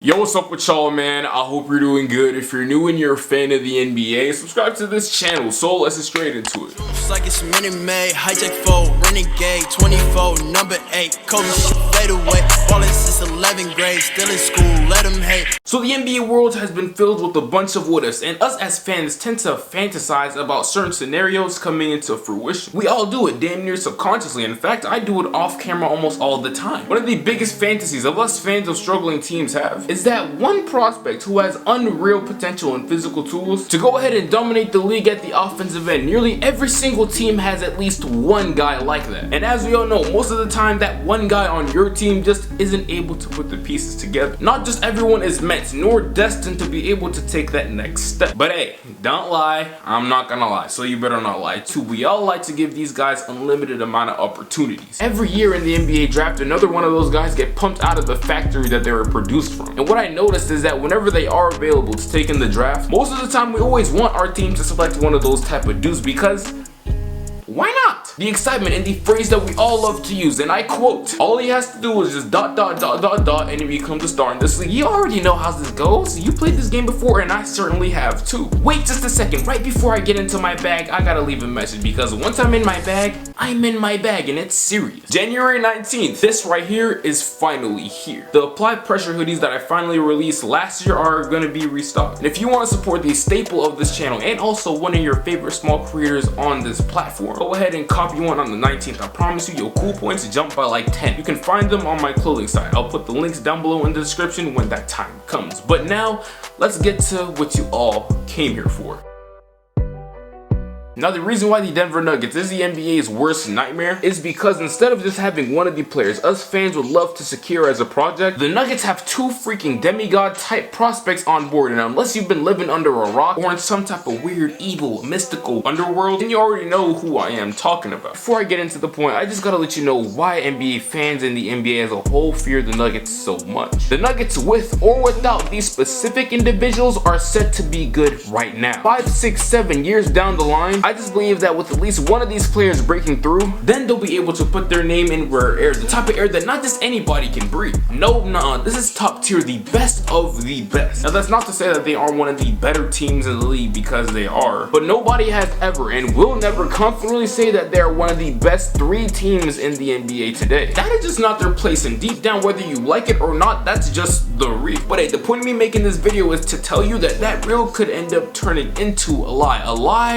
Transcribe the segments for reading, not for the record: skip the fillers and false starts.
Yo, what's up with y'all, man? I hope you're doing good. If you're new and you're a fan of the NBA, subscribe to this channel. So let's get straight into it. It's like it's Minute Maid, hijack 4, renegade, 24, number 8, Kobe shit fade away, ballin' since 11th grade, still in school, let them hate. So the NBA world has been filled with a bunch of what ifs, and us as fans tend to fantasize about certain scenarios coming into fruition. We all do it damn near subconsciously. In fact, I do it off camera almost all the time. One of the biggest fantasies of us fans of struggling teams have is that one prospect who has unreal potential and physical tools to go ahead and dominate the league at the offensive end. Nearly every single team has at least one guy like that. And as we all know, most of the time that one guy on your team just isn't able to put the pieces together. Not just everyone is meant nor destined to be able to take that next step. But hey, don't lie, I'm not gonna lie, so you better not lie too. We all like to give these guys unlimited amount of opportunities. Every year in the NBA draft, another one of those guys get pumped out of the factory that they were produced from. And what I noticed is that whenever they are available to take in the draft, most of the time we always want our team to select one of those type of dudes because why not? The excitement and the phrase that we all love to use, and I quote, all he has to do is just ... and he becomes a star in this league. You already know how this goes. You played this game before, and I certainly have too. Wait just a second. Right before I get into my bag, I gotta leave a message because once I'm in my bag, I'm in my bag, and it's serious. January 19th, this right here is finally here. The Applied Pressure hoodies that I finally released last year are gonna be restocked. And if you want to support the staple of this channel and also one of your favorite small creators on this platform, go ahead and copy one on the 19th. I promise you, your cool points jump by like 10. You can find them on my clothing site. I'll put the links down below in the description when that time comes. But now, let's get to what you all came here for. Now, the reason why the Denver Nuggets is the NBA's worst nightmare is because instead of just having one of the players us fans would love to secure as a project, the Nuggets have two freaking demigod type prospects on board. And unless you've been living under a rock or in some type of weird, evil, mystical underworld, then you already know who I am talking about. Before I get into the point, I just gotta let you know why NBA fans and the NBA as a whole fear the Nuggets so much. The Nuggets, with or without these specific individuals, are set to be good right now. 5, 6, 7 years down the line, I just believe that with at least one of these players breaking through, then they'll be able to put their name in rare air, the type of air that not just anybody can breathe. No, nah, this is top tier, the best of the best. Now, that's not to say that they are one of the better teams in the league, because they are, but nobody has ever and will never confidently say that they're one of the best 3 teams in the NBA today. That is just not their place, and deep down, whether you like it or not, that's just the real. But hey, the point of me making this video is to tell you that that real could end up turning into a lie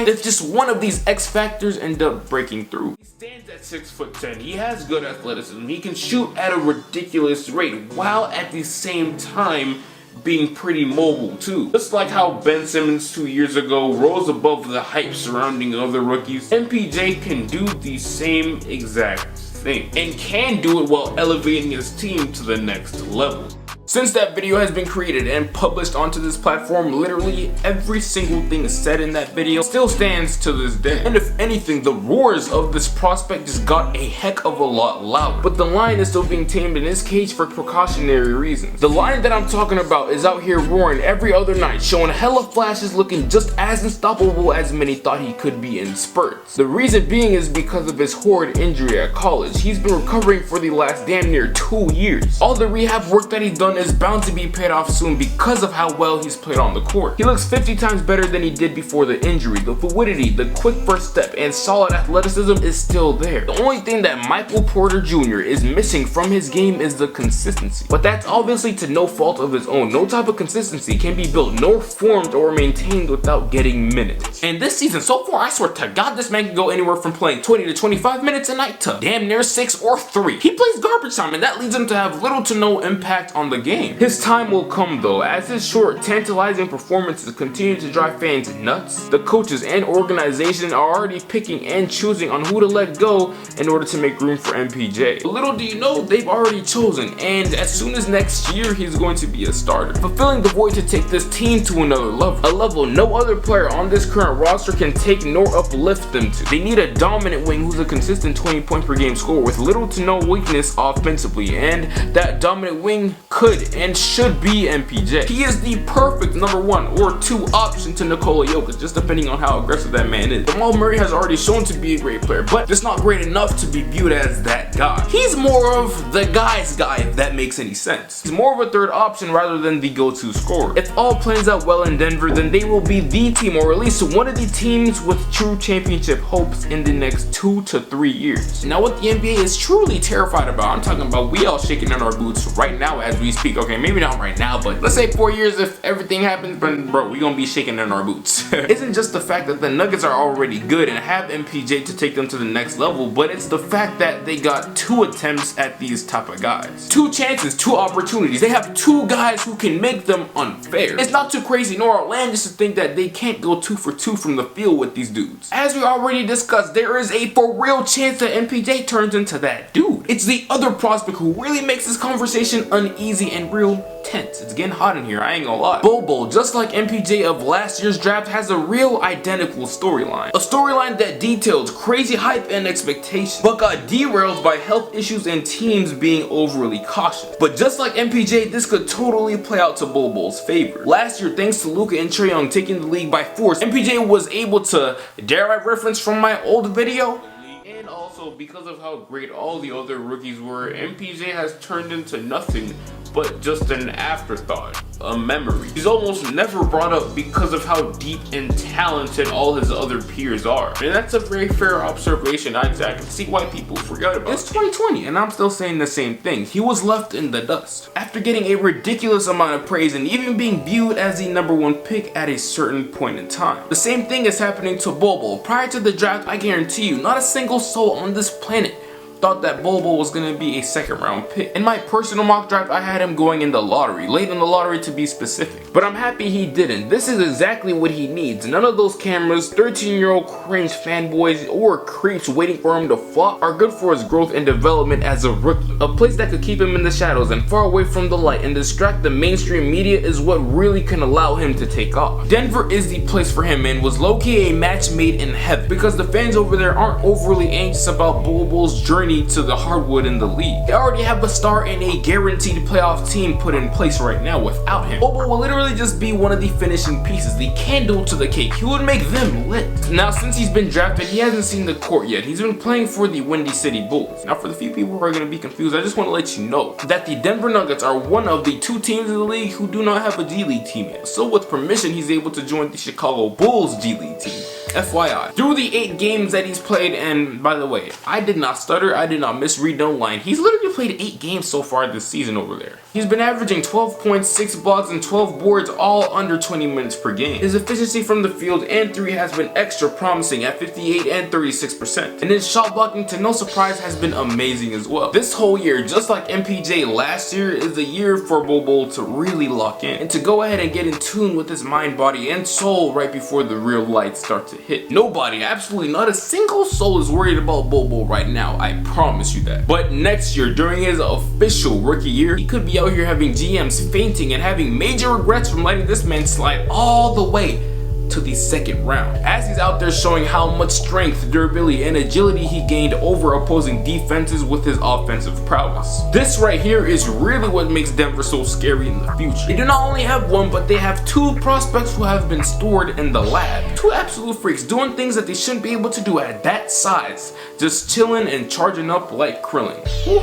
that's just one of these X factors end up breaking through. He stands at 6'10". He has good athleticism. He can shoot at a ridiculous rate while at the same time being pretty mobile too. Just like how Ben Simmons 2 years ago rose above the hype surrounding other rookies, MPJ can do the same exact thing and can do it while elevating his team to the next level. Since that video has been created and published onto this platform, literally every single thing said in that video still stands to this day. And if anything, the roars of this prospect just got a heck of a lot louder. But the lion is still being tamed in his cage for precautionary reasons. The lion that I'm talking about is out here roaring every other night, showing hella flashes, looking just as unstoppable as many thought he could be in spurts. The reason being is because of his horrid injury at college. He's been recovering for the last damn near 2 years. All the rehab work that he's done is bound to be paid off soon because of how well he's played on the court. He looks 50 times better than he did before the injury. The fluidity, the quick first step, and solid athleticism is still there. The only thing that Michael Porter Jr. is missing from his game is the consistency. But that's obviously to no fault of his own. No type of consistency can be built nor formed or maintained without getting minutes. And this season so far, I swear to God, this man can go anywhere from playing 20 to 25 minutes a night to damn near 6 or 3. He plays garbage time, and that leads him to have little to no impact on the game. His time will come though, as his short, tantalizing performances continue to drive fans nuts. The coaches and organization are already picking and choosing on who to let go in order to make room for MPJ. Little do you know, they've already chosen, and as soon as next year, he's going to be a starter, fulfilling the void to take this team to another level. A level no other player on this current roster can take nor uplift them to. They need a dominant wing who's a consistent 20 point per game scorer with little to no weakness offensively, and that dominant wing could could and should be MPJ. He is the perfect number 1 or 2 option to Nikola Jokic, just depending on how aggressive that man is. Jamal Murray has already shown to be a great player, but just not great enough to be viewed as that guy. He's more of the guy's guy, if that makes any sense. He's more of a third option rather than the go-to scorer. If all plans out well in Denver, then they will be the team, or at least one of the teams with true championship hopes in the next 2 to 3 years. Now what the NBA is truly terrified about, I'm talking about we all shaking in our boots right now as we speak. Okay, maybe not right now, but let's say 4 years if everything happens, but bro, we gonna be shaking in our boots. Isn't just the fact that the Nuggets are already good and have MPJ to take them to the next level, but it's the fact that they got 2 attempts at these type of guys. 2 chances, 2 opportunities. They have 2 guys who can make them unfair. It's not too crazy nor outlandish to think that they can't go 2 for 2 from the field with these dudes. As we already discussed, there is a for real chance that MPJ turns into that dude. It's the other prospect who really makes this conversation uneasy and real tense. It's getting hot in here, I ain't gonna lie. Bobo, just like MPJ of last year's draft, has a real identical storyline. A storyline that details crazy hype and expectations, but got derailed by health issues and teams being overly cautious. But just like MPJ, this could totally play out to Bobo's favor. Last year, thanks to Luka and Trae Young taking the league by force, MPJ was able to, dare I reference from my old video? And also, because of how great all the other rookies were, MPJ has turned into nothing but just an afterthought, a memory. He's almost never brought up because of how deep and talented all his other peers are. And that's a very fair observation. I can see why people forgot about it. It's 2020 and I'm still saying the same thing. He was left in the dust. After getting a ridiculous amount of praise and even being viewed as the number 1 pick at a certain point in time. The same thing is happening to Bobo. Prior to the draft, I guarantee you, not a single soul on this planet thought that Bobo was going to be a 2nd round pick. In my personal mock draft, I had him going in the lottery, late in the lottery to be specific. But I'm happy he didn't. This is exactly what he needs. None of those cameras, 13-year-old cringe fanboys, or creeps waiting for him to flop are good for his growth and development as a rookie. A place that could keep him in the shadows and far away from the light and distract the mainstream media is what really can allow him to take off. Denver is the place for him and was low-key a match made in heaven because the fans over there aren't overly anxious about Bobo's journey to the hardwood in the league. They already have a star and a guaranteed playoff team put in place right now without him. Bobo will literally just be one of the finishing pieces, the candle to the cake. He would make them lit. Now, since he's been drafted, he hasn't seen the court yet. He's been playing for the Windy City Bulls. Now, for the few people who are going to be confused, I just want to let you know that the Denver Nuggets are one of the 2 teams in the league who do not have a G League team yet. So with permission, he's able to join the Chicago Bulls G League team. FYI. Through the 8 games that he's played, and by the way, I did not stutter, I did not misread no line. He's literally played 8 games so far this season over there. He's been averaging 12.6 blocks and 12 boards, all under 20 minutes per game. His efficiency from the field and 3 has been extra promising at 58 and 36%. And his shot blocking, to no surprise, has been amazing as well. This whole year, just like MPJ last year, is a year for Bobo to really lock in and to go ahead and get in tune with his mind, body, and soul right before the real lights start to hit. Nobody, absolutely not a single soul is worried about Bobo right now, I promise you that. But next year, during his official rookie year, he could be out here having GMs fainting and having major regrets from letting this man slide all the way to the 2nd round, as he's out there showing how much strength, durability, and agility he gained over opposing defenses with his offensive prowess. This right here is really what makes Denver so scary in the future. They do not only have 1, but they have 2 prospects who have been stored in the lab. 2 absolute freaks doing things that they shouldn't be able to do at that size, just chilling and charging up like Krillin. Woo.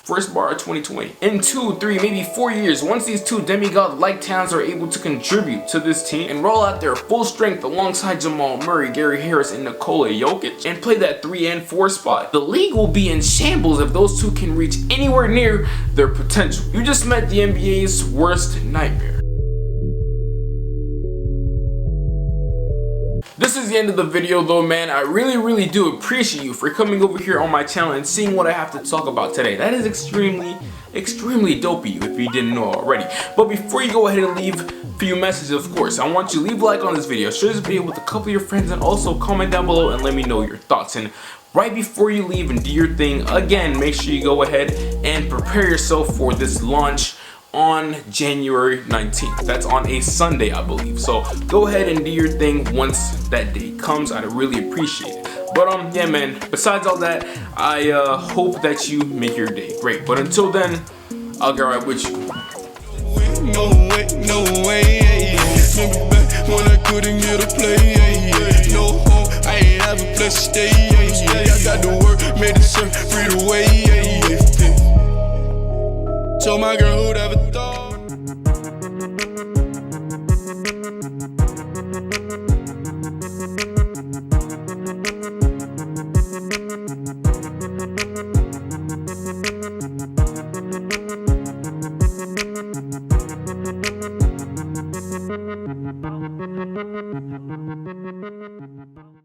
First bar of 2020. In 2, 3, maybe 4 years, once these 2 demigod-like talents are able to contribute to this team and roll out their full strength alongside Jamal Murray, Gary Harris, and Nikola Jokic, and play that 3 and 4 spot, the league will be in shambles if those 2 can reach anywhere near their potential. You just met the NBA's worst nightmare. This is the end of the video though, man. I really do appreciate you for coming over here on my channel and seeing what I have to talk about today. That is extremely dope of you if you didn't know already. But before you go ahead and leave a few messages, of course, I want you to leave a like on this video, share this video with a couple of your friends, and also comment down below and let me know your thoughts. And right before you leave and do your thing, again, make sure you go ahead and prepare yourself for this launch on January 19th. That's on a Sunday, I believe. So go ahead and do your thing once that day comes. I'd really appreciate it. But yeah, man, besides all that, I hope that you make your day great. But until then, I'll get right with you. No way, remember back when I couldn't get a play, no home, I ain't have a place to stay, I got to work, made it serve, free the way, told my girl who'd ever